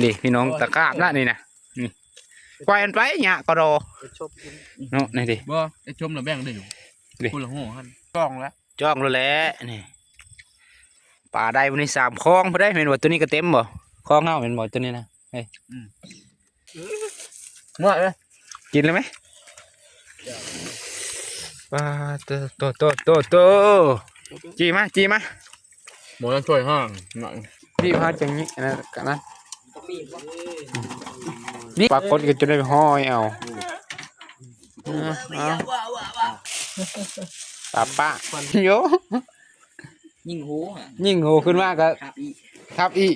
นี่พี่น้องตะกร้าบละนี่นะนี่ปล่อยมันไปเนี่ยก็รอเนาะนี่ดิ บ่ไอ้ชมเราแบ่งได้อยู่คนละหัวหันกล้องแล้ว จ้องแล้วแหละนี่ป่าได้วันนี้3คลองพอได้เห็นว่าตัวนี้ก็เต็มบ่คลองเฮาเห็นบ่ตัวนี้นะเฮ้ย เมื่อเลย กินเลยไหมปลาโตจีมา หมอจะช่วยห้างหน่อย พี่พาจังนี้นะกันนะนี่ปลากดก็จะได้ห้อยเอาปะโย ยิงหูอ่ะ ยิ่งโหขึ้นมากก็ ครับอี ครับอี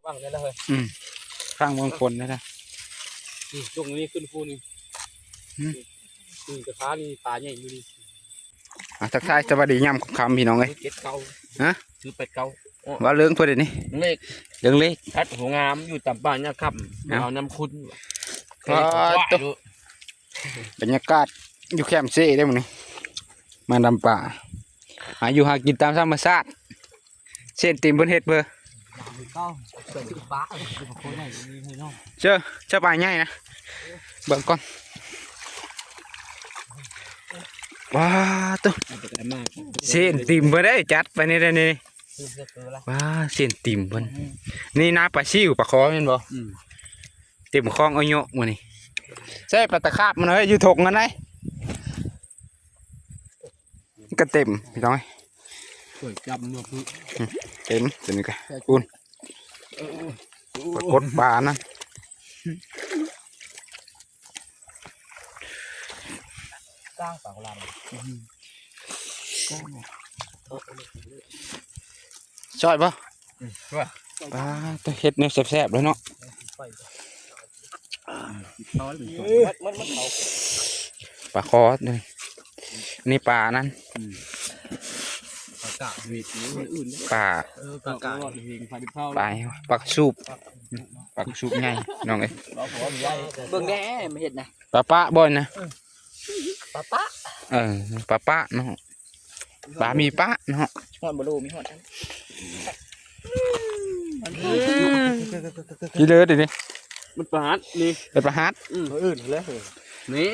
บ้างนี่แล้วเฮ้ย ข้างบางคนนะ ตรงนี้ขึ้นคูนี่นี่กระทะนี่ปลาใหญ่อยู่นี่ ทักทายสวัสดียามคำพี่น้องเลย เป็ดเก่า ฮะ คือเป็ดเก่า ว่าเรื่องเพื่อนนี่ เล็ก เรื่องเล็ก แพทหัวงามอยู่ต่ำบ้านเนี่ยครับเอาน้ำคุณ บรรยากาศอยู่แคมป์เซ่ได้มั้งนี่มาดำป่าหาอยู่หากินตามธรรมชาติเส้นติมเพิ่นเฮ็ดเบอร์ เก้าเสือฟ้าคนไหนมีให้น้อง เจ้าปลาใหญ่นะเบิ่งก่อนว้าตัว อาจจะได้มาก เส้นติมเพิ่นได้จัดไปนี่ได้นี่ คือเสือเกลือละ ว้าเส้นติมเพิ่นนี่นาปลาซิวปลาคอแม่นบ่เต็มคลองเอาโยกมื้อนี้ใช่ปลาตะขาบมันเอ้ยอยู่ถกกันได้ก็เต็มพี่น้อง สวยจำเมื่อพึ่ง เต็มตัวนี้ก็อุ่นปรากฏปลานั่น ก้างปากล ช่อยปะ ว่า ปลาตัวเฮ็ดเนี่ยแซ่บๆเลยเนาะ เขาหรือ มันเขา ปลาคอนี่นี่ปลานั่น ปลากาศวีดหรืออื่น ปลา ปลากาศเฮงพาดิเข้า ปลาสูบไงน้องเอ้ย เบิ่งแน่ไม่เห็นนะ ปลาปะบ่อยนะ ป้าป้า ปลาปะเนาะปลามีปะเนาะ หอดบลูมีหอดอัน กี่เลือดดิ มันปลาฮัดนี่ เป็นปลาฮัด อื่นแล้วนี่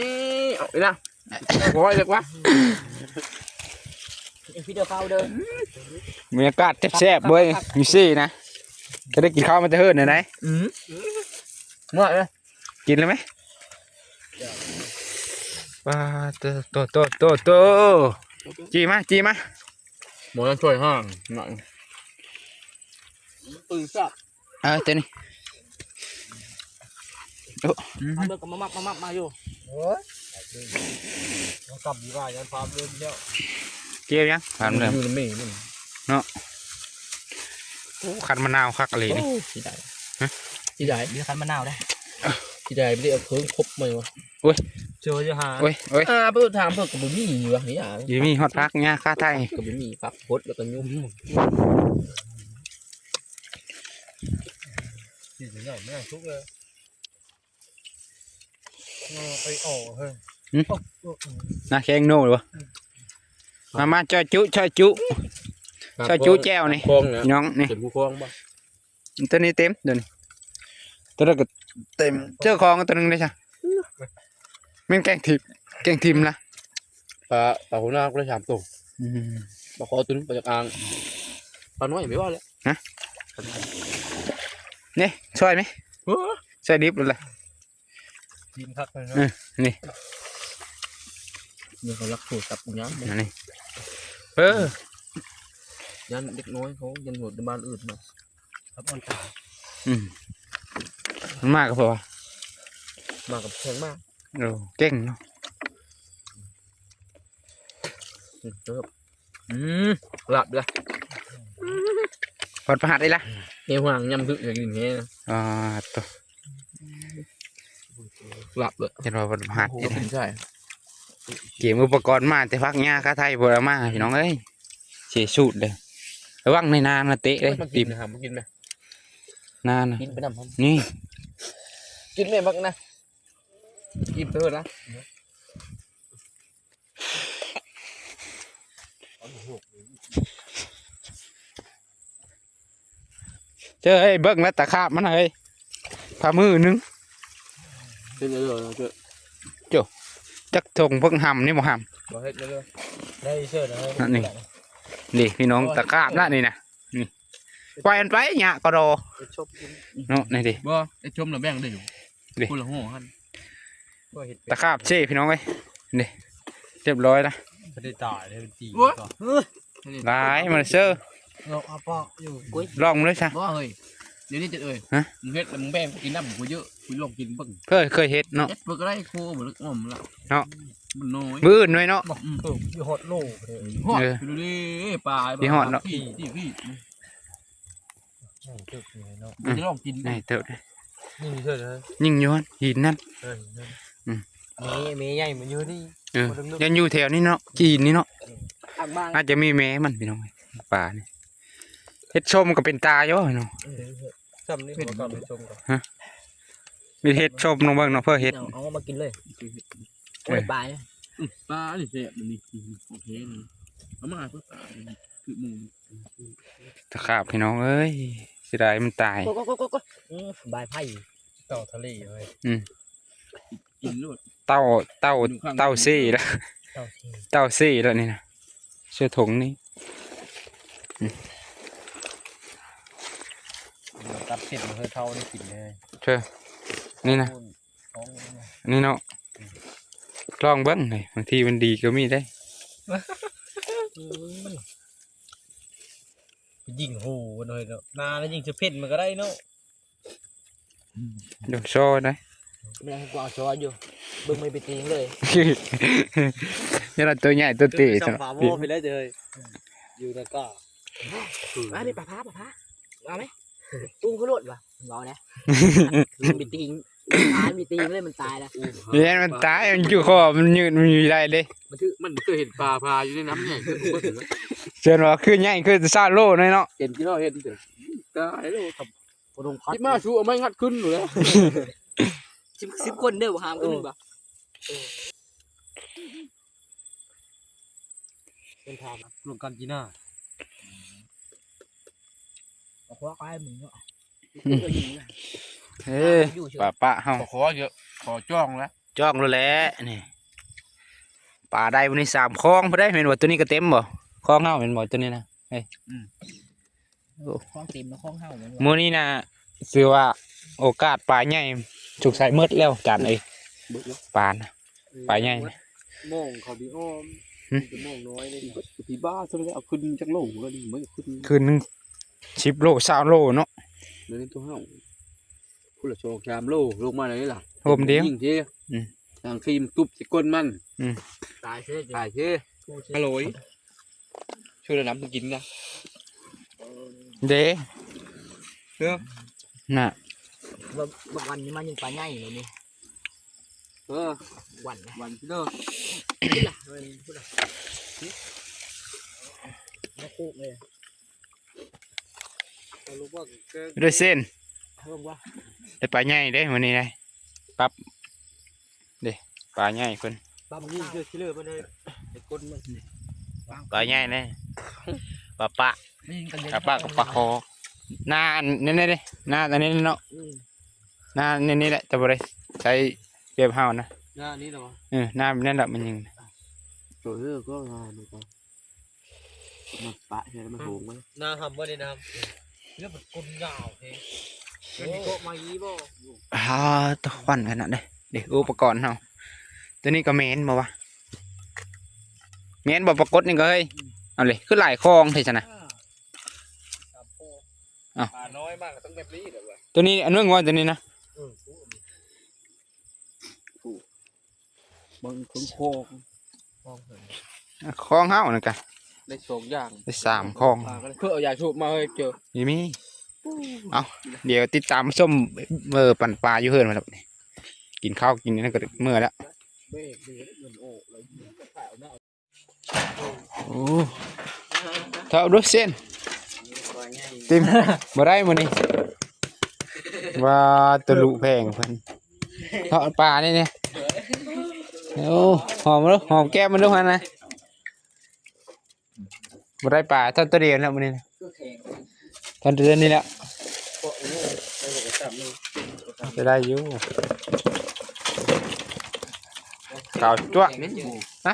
เอาไปนะโอ้ยเล็กวะ พี่เดียวเข้าเดิน บรรยากาศแซ่บๆเว้ยมีซี่นะจะได้กินข้าวมันจะเฮิร์นไหน เมื่อเลย กินเลยไหมปลาโตจีมา หมอจะช่วยห้างหน่อย ปืนสับ เจนี่ เอาเบิ่งกับมาอยู่ กลับดีว่ายันฟาร์มเริ่มแล้ว เกี่ยวยังผ่านเลย อยู่ในเมย์นี่ ขันมะนาวคักอะไรนี่ ที่ใดที่ใด เดี๋ยวคันมะนาวได้ ที่ใดไม่ได้เอาเพิ่งครบไหมวะเจอจะหา โอ้ย เพื่อถามเพื่อกับบุญมีอยู่อะนี่อ่ะ ยีมีฮอตพักเนี่ยค่าไทย กับบุญมีฟักพดแล้วก็ยุ่มนี่ถึงไหนไม่ได้ทุกเลยไปออกเฮ้ย นาแข้งโน่หรือวะมาช่อยจุแก้วนี่ คลองเนี่ย น้องนี่ เป็นผู้คลองบ้าง ตัวนี้เต็มตัวนี้ตัวนั้นก็เต็มเจ้าของตัวนึงได้ใช่แม่งแกงทิมละ ปลาหัวหน้าก็ได้ชามตัวปลาคอตัวนึงปลาจากอ่างปลาน้อยไม่ว่าเลย นี่ช่วยไหมช่วยดิบเลย กินคักเลยนะ นี่ นี่เขารักโหดกับยัน นี่ยันเด็กน้อยเขายันโหดในบ้านอื่นมาครับอ่อนตา มันมากก็พอ มากับแพงมาก เก่งเนาะ หลับเลย พอดประหัดได้ละ เฮียห่างยำถึงอย่างนี้นะ ตัว หลับเลย เห็นว่าบนหัด ก็เป็นใช่ เก็บอุปกรณ์มาแต่พักยาค่าไทยบ่ได้มาพี่น้องเอ้ยเสียสูตรเลยระวังในนานนะเตะเลย มัน ติ กิ ม นนะครับมันกินไหม นานนะ กินไปนำครับ นี่ กินไหมบักนะกินไปเถอะนะ เจอไอ้เบิ้งแล้วตะขาบมันเฮ้ยพามือนึง เป็นเลยเจอ จักทงเพิ่งหำนี่บ่ห บ่เฮ็ดเลย ได้เชิญนะ ำนั่นนี่นี่พี่น้องตะขาบนั่นนี่นะนี่ปล่อยมันไปเนี่ยก็รอ ชบกิน เนาะนี่ดิ บ่ไอ้ชมน่ะแบ่งได้อยู่ ดิ คนละห้อหั่น ก็เห็ด ตะขาบเช่พี่น้องเอ้ยนี่เรียบร้อยนะ ไม่ได้ตายเลยเป็นจี หลายมาเซอร์ เราเอาปอกอยู่กุ้ย ลองมาเลยใช่ บ่เฮ้ยเดี๋ยวนี้จะเอ้ย ฮะ มึงเฮ็ดแล้วมึงแบ่งกินน้ำกูเยอะกูลองกินเบิ่ง เคยเฮ็ดเนาะ เฮ็ดเบิ่งก็ได้โคบ่ลึกอ้อมละ เนาะ มันน้อย มืออื่นหน่อยเนาะ อยู่ฮอตโลเลย ฮอด เออ ดูดิปลา พี่ฮอดเนาะ พี่ ตึกเลยเนาะ กูจะลองกิน นี่เติบ นี่เชิญนะ ยิ่งย้อนหินนั่น มีใหญ่มันอยู่นี่ เออยังอยู่แถวนี้เนาะกินนี่เนาะ ทางบ้าน อาจจะมีแม่มันพี่น้องป่านี่เฮ็ดชมก็เป็นตาเยอะเนาะ ซ้ำนี่หัวก่อนไปชมก่อน มีเฮ็ดชมน้องเบิ่งเนาะเพื่อเฮ็ด เอามากินเลย โอ้ย ปลา ปลานี่แซ่บมันนี่โอเคนี่เอามาเพื่อปลาคือหมู ตะขาบพี่น้องเอ้ยเสียดายมันตาย ก็บายไผ่เต่าทะเลเลย กินด้วย เต้าซี่แล้ว เต่าที่ เต้าซี่แล้วนี่นะเสื้อถุงนี่ ตัดเสร็จมันเคยเท่าได้กินเลย เชื่อนี่นะนี่เนาะลองเบิ่งเลยบางทีมันดีก็มีได้ ยิงหูหน่อยเนาะนาแล้วยิงจะเพ่นมันก็ได้เนาะ โดนโซ่ได้ ไม่ได้กวางชออยู่เบิ่งไม่ไปตีเลย นี่เราตัวใหญ่ตัวตี สัมภาโมไปแล้วเลยอยู่แล้วก็มาดิปลาพาเอาไหมตุ้งเขาหลุดวะรอนะมันไปตีมันไปตีเลยมันตายแล้ว เนี่ยมันตายมันอยู่คอมันยืดมันอยู่ได้เลย มันเคยเห็นปลาอยู่ในน้ำใหญ่ก็ถือ เชิญว่าคือใหญ่คือซาโลหน่อยเนาะ เห็นที่เราเห็นเถอะตายแล้วครับ โอ้ลงพัด ที่มาชูเอาไม้งัดขึ้นอยู่แล้ว สิบคนเด้อบ่หามกันหนึ่งบ่เป็นทางลงกันจีน่าเอาคว้าไปมึงเนาะ เอ้ยปะเฮา ขอเยอะขอจ้องแล้ว จ้องแล้วแหละนี่ป่าได้วันนี้3คลองพอได้เห็นว่าตัวนี้ก็เต็มบ่คลองเฮาเห็นบ่ตัวนี้นะเฮ้ย คล้องเต็มแล้วคล้องเห่าเหมือน มื้อนี้นะคือว่าโอกาสปลาใหญ่ถูกใส่มืดแล้วจานเอ้ยปลานะปลาใหญ่นะ มองเขาดีอ้อม หึ จะมองน้อยเลยผีบ้าซะแล้วเอาขึ้นจากโลกแล้วดิไม่ขึ้น คืนนึง10 โล20 โลเนาะ เดี๋ยวนี้ตัวเฮาคุณละโชว์3 โลลงมาไหนล่ะ โฮมเดียว ยิงทีทางครีมตุบสิก้นมัน ตายเสีย ตายทีฮัลโหลช่วยระน้ำกินนะ เด้ เนาะ น่ะ บางวันนี้มันยังปลาใหญ่เลยนี่ วันนะ วันที่เด้อ พูดละพูดละไม่คู่เลยรู้ว่า ด้วยเส้น เพิ่มว่า ได้ปลาใหญ่เด้มื้อนี้ได้ปั๊บเด้ปลาใหญ่เพิ่น บ้ามันยิ่งเชื่อเชื่อมาเลยไอ้ก้นมัน ปลาใหญ่เลยปลาปะ ไม่ยิงกันเลย ปลาปะกับปลาคอหน้านี่เด้หน้าอันนี้เนาะหน้านี่แหละแต่บ่ได้ใช้เปรียบเฮานะ หน้านี้เหรอ หน้านั่นแหละมันยิง ตัวเออก็งานดูกันมาปะใช่ไหมมันโหงไหม นาทำว่าได้น้ำแล้วมันก้นยาวเองเป็นโกมาอีบ่ ตะควันขนาดเด้เด็กอุปกรณ์เฮาตัวนี้ก็แม่นบ่วะแม่นบ่ปรากฏนี่ก็เฮ้ยเอาเลยคือหลายคลองเท่ซั่นน่ะ อ้าว ปลาน้อยมากต้องแบบนี้เดี๋ยววะ ตัวนี้อันนึงว่าตัวนี้นะ บางคนโคง คลองเฮานั่นกะ ได้สองอย่าง ได้3คลอง เพื่อเอายาชูบมาให้เจอ มีเอาเดี๋ยวติดตามส้มปั่นปลาอยู่เฮือนมาแล้วนี่ กินข้าวกินนั่นก็เมื่อแล้วโอ้เท่าดูเส้นติมบ่ได้มื้อนี้ว่าตะลุแพงเพิ่นเทาะปลานี่เนี่ยโอ้หอมลูกหอมแก้มมันลูกหั่นนะบ่ได้ปลาเท่าตัวเดียวแล้วมื้อนี้นะตอนเดือนนี้แหละจะได้อยู่ข่าวจั๊วนะ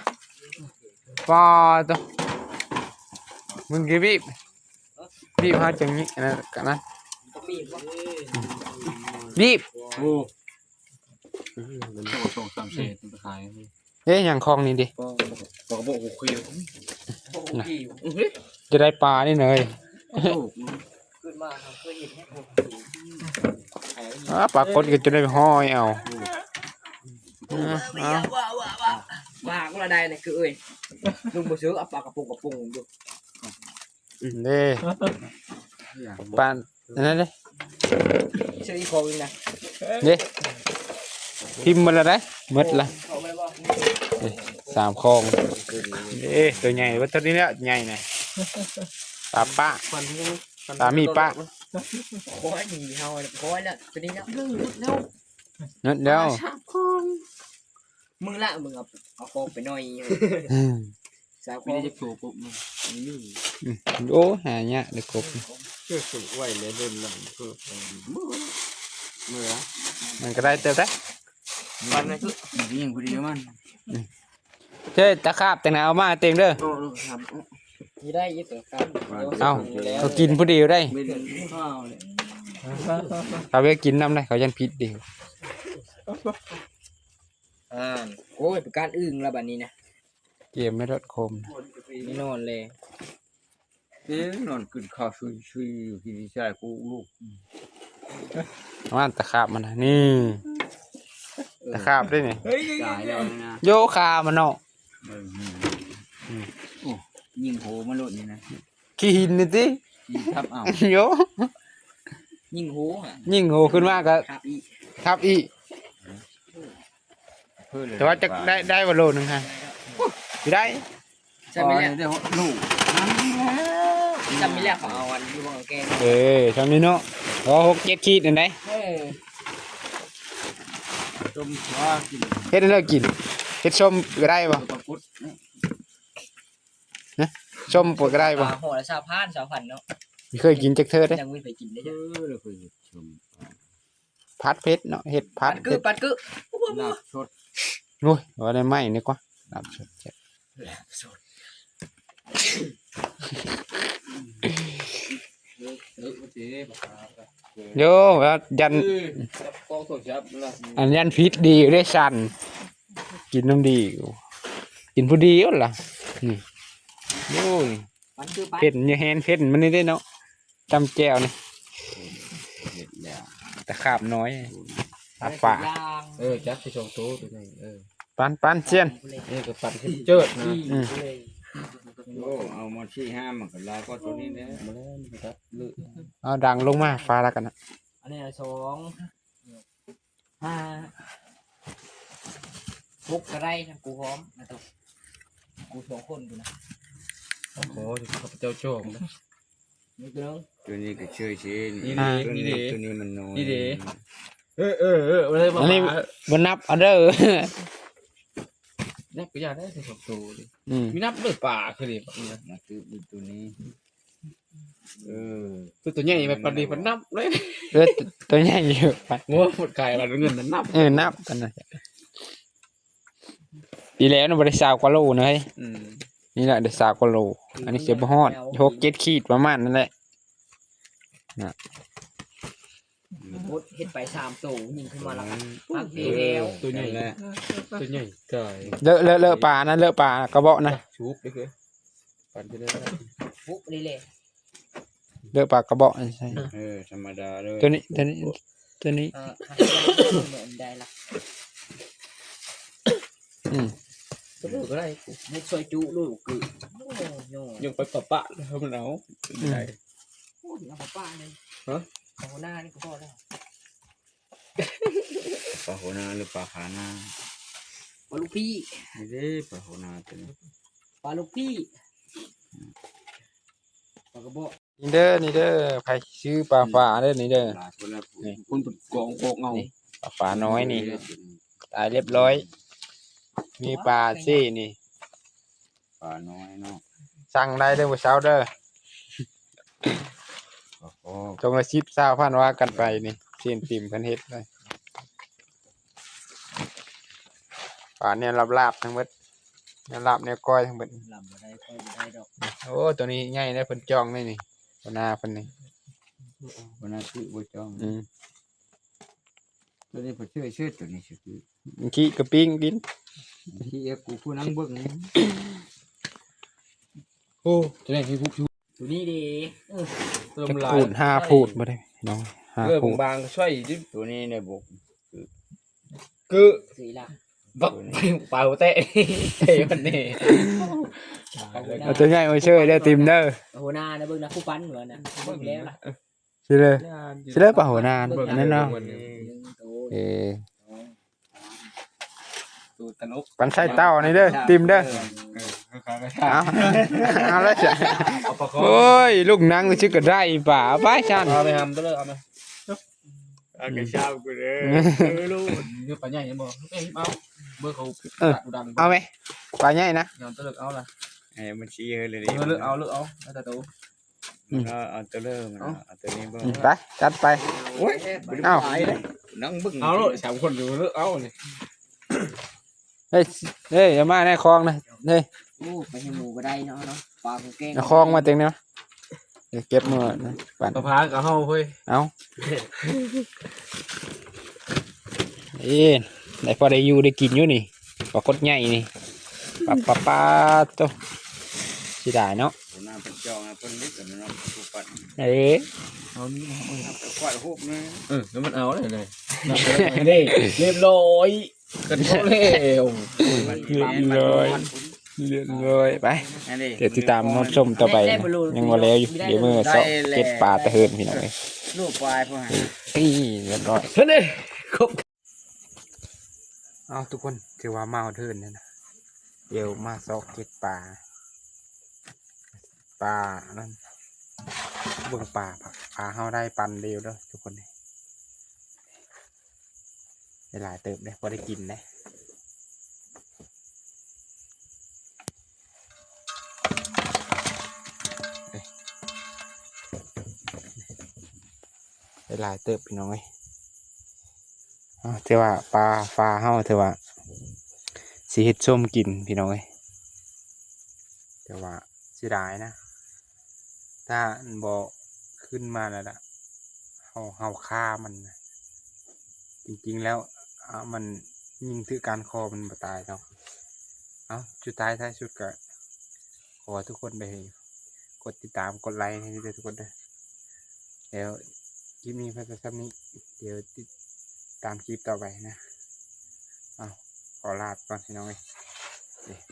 ปอตัวมึงกี่บีบหาจังนี้นะกันนะบีบ โอ้มันโต2-3เศษมันขาย เอ๊ะอย่างคลองนี่ดิ ก็บอกโอเค จะได้ปลานี่เลย ขึ้นมาครับเคยเห็นแค่ผม ปลากดก็จะได้ห้อยเอา ว่าก็ละได้เลยคือเอ้ยลุงบ่ซื้อเอาปลากระปุงอยู่ เด้ปลาอันนั้นเด้ ซื้ออีกคนนะ เด้พิมพ์หมดแล้วได้หมดละ3คลองเอ๊ะตัวใหญ่ว่าตัวนี้เนี่ยใหญ่หน่อยปลาป้าปลามีป้า โอ้ยดีเฮาโอ้ยละตัวนี้แล้วแล้ว นั่นเดียว มึงละมึงเอาโคไปหน่อยสาวโค ไม่ได้จะโผล่ปุ๊บมันนี่ โอ้หาเนี่ยเด็กกบ เชื่อสุดไหวเลยเดินหลังก็เมื่อ มันก็ได้เติมได้ ปันนั่นคือ ยิงพอดีมัน เจ้ตะขาบแต่ไหนเอามาเต็มเด้อ โอ้ลูกครับ มีได้ยี่สิบครับ เขากินผู้เดียวได้ ไม่ได้ข้าวเลย เขาไปกินน้ำได้เขายันพิษเดียว โอ้ยเป็นการอึ้งแล้วบัดนี้นะ เกมไม่ลดคม ไม่นอนเลย เอ๊ะนอนกินข้าวชุยอยู่ที่ชายกูลูก ว่าตะขาบมันนะนี่ตะขาบด้วยนี่ ตายแล้วนะ โยคามันเนาะ โอ้ยิงโหมาหลุดนี่นะ ขี้หินนี่สิ ยิงทับเอา โย ยิงหูอ่ะ ยิ่งโหขึ้นมากก็ ครับอี ทับอีกแต่ว่าจะได้วันโลนึงฮะไม่ได้ ใช่ไหมเนี่ย เดี๋ยวลูก จำไม่แรกของเอาวันที่วางแกง ทำนี่เนาะ6-7 ขีดนั่นได้ ต้มว่ากิน เฮ็ดให้เลิกกินเฮ็ดส้มก็ได้ป่ะ ปลากุด ส้มปวดก็ได้ป่ะ ห่อละ3,000 เนาะ ไม่เคยกินจักเธอได้ ยังไม่ไปกินได้ เอ จ้ะ อเราเคยชม พัดเพชรเนาะเฮ็ดพั ปั ด ด เพ กึ ชร ปัดกึ หนักชด โอ้ยว่าได้ไหมนี่กว่าน้ำสดเจ็บโย่ว่ายัน กองถั่วจับละ อันยันพิษดีอยู่ได้สั่นกินน้ำดีอยู่กินผู้ดีอยู่ล่ะนี่โอ้ย ปัดกึปัด เผ็ดอย่าแฮนเผ็ดมันนี่ได้เนาะจำแก้วนี่ เห็ดแล้ว ตะขาบน้อยตาป่า จับไปชงโต๊ะตัวนี้ปันเชียน นี่ก็ปั่นขึ้นเจิดนะ อืม โอ้เอามาที่ห้ามันก็ลายก็ตัวนี้นะมาแล้วมันก็ลึก เอาดังลงมาฟ้าแล้วกันนะ อันนี้2 5 6กระไรทั้งกูพร้อมนะตุ๊กกู2 คนกูนะ โอ้โหข้าพเจ้าโชคนะ นี่เด้อ ตัวนี้ก็เชื่อชิน นี่ ตัวนี้มันน้อย นี่ดิ อะไรบ้าง อันนี้บนนับเอาเด้อ นับก็ยากได้ถึง2ตัวดิ อืม มีนับด้วยป่าคือดินับตัวนี้ตัวใหญ่แบบปานนี้มันนับเลย ตัวใหญ่อยู่ปัด งัวหมดไก่มันเงินนับ นับกันนะปีแล้วนะบริษัทกว่าโลนะเฮ้ยนี่แหละเดือด3 กว่าโลอันนี้เสียบฮอด6-7 ขีดประมาณนั่นแหละ มดเฮ็ดไป3ตัวยิงขึ้นมาแล้วพักดีแล้ว ตัวใหญ่แหละตัวใหญ่ไก่ เลอะปลานะเลอะปลากระเบาะนะ ชุบเลยคือปั่นไปได้ ปุ๊บนี่เลย เลอะปลากระเบาะใช่ ธรรมดาเลย ตัวนี้เหมือนได้ละ ก็ดูก็ได้ ให้ซอยจุลูกคือโอ้โห ยังไปปะแล้วมันเอาได้ โอ้ยเอาป้าเลย ฮะ เอาหน้านี่ก็พอแล้ว ปลาหัวนาหรือปลาขาหน้า ปลาลูกพี่ นี่เด้ปลาหัวนาตัวนี้ ปลาลูกพี่ปลากระบอก นี่เด้อไผชื่อปลาฝาเด้อนี่เด้อ ปลาคนละคนเป็นกองโกกเงา ปลาฝาน้อยนี่ตายเรียบร้อย มีปลาซี่นี่ ปลาน้อยเนาะ สั่งได้เด้อบ่เช้าเด้อ โอ้ จงละ10-20,000ว่ากันไปนี่เส้นติ่มเพิ่นเฮ็ดเลยปลาเนี่ยลาบๆทั้งหมดเนี่ยลาบเนี่ยก้อยทั้งหมด ลำบ่ได้ค่อยบ่ได้ดอก โอ้ตัวนี้ใหญ่ได้เพิ่นจองได้นี่ตัวหน้าเพิ่นนี่ คนนั้นคือบ่จ้อง อืม ตัวนี้ผมชื่อตัวนี้ชื่อ ขี้กระปิ้งกิน ที่กูผู้นั่งเบิ่ง โอ้ ตัวนี้คือผู้ชู ตัวนี้ดี ล จะ มลา พูด5พูดบ่ได้น้อง เริ่ม 5พูด บางช่วยดิ ตัวนี้เนี่ยบก คือ สีละ บักเป่าเตะเตะมันนี่ เอาตัวใหญ่มาช่วยได้อติมเด้อ หัวหน้านะเบิ่งนะผู้ปั้นเหมือนนะเบิ่งแล้วล่ะ สิเลยปลาหัวนานอันนั้นเนาะ ตัว เออ ตูตลก ปันใส่เต้านี่เด้อติมเด้อเอาเอาแล้วจ้ะ เอาปลาคอ โอ้ยลูกนางก็ชื่อก็ได้ป่าไปชัน เอาไปทำตัวเลยเอาไหม เอากระชากูเด้อ ไม่รู้คือปลาใหญ่ยังบอกเอ้ยเอาเบอร์เขาดูดัง เอาไหมปลาใหญ่นะ ยอมตัวเลือกเอาละ เอ้มันชี้เลย เลือกเอาแล้วแต่ตัว เอาตัวเริ่มเอาตัวนี้เบิ่งไปจัดไป โอ้ย เอ้า นั่งบึ้งเอาเลยสามคนอยู่เลือกเอาเลย เฮ้ยเฮ้ยอย่ามาในคลองนะเฮ้ย โอ้ไปให้หมูก็ได้เนาะปลากูแกง ในคลองมาเต็งเนาะเดี๋ยวเก็บมือนะปั่น ปลาพากับเฮาเฮ้ย เอาได้พอได้อยู่ได้กินอยู่นี่ปลากดใหญ่นี่ปลาตัวสิได้เนาะ น้ำเป็นจองนะเป็นนิดแต่มันน้ำทุกปัน เอ๊ะ เอานี่ควายหุบนะแล้วมันเอาเลย นี่เรียบร้อย กันเขาเร็ว เรียบร้อยไปเดี๋ยวติดตามรับชมต่อไปนะยังว่าแล้วอยู่เดี๋ยวมือเสาะเก็บปลาตะเฮินพี่น้องเลย ลูกควายพวก นี่เรียบร้อย เฮ้ยนี่ครบ เอาทุกคนถือว่ามาเอาเทินนะเดี๋ยวมาเสาะเก็บปลานั่นเบิ่งปลาเฮาได้ปันเดียวเด้อทุกคนนี่ได้หลายเติบเลยพอได้กินนะได้หลายเติบพี่น้องเอ้ยเทว่าปลาเฮาเทว่าสิเฮ็ดส้มกินพี่น้องเอ้ยแต่ว่าเสียดายนะถ้าบ่ขึ้นมาแล้วล่ะเฮาฆ่ามันนะจริงๆแล้วมันยิงถือการคอมันบ่ตายเนาะเอาสุดท้ายท้ายสุดก็ขอทุกคนไปกดติดตามกดไลค์ให้ด้วยทุกคนด้วยเดี๋ยวคลิปนี้เพื่อจะซ้ำนี้เดี๋ยวติดตามคลิปต่อไปนะเอาขอลาไปก่อนพี่น้องเอ้ย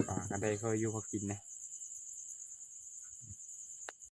ปลากันได้เขาอยู่เขากินนะ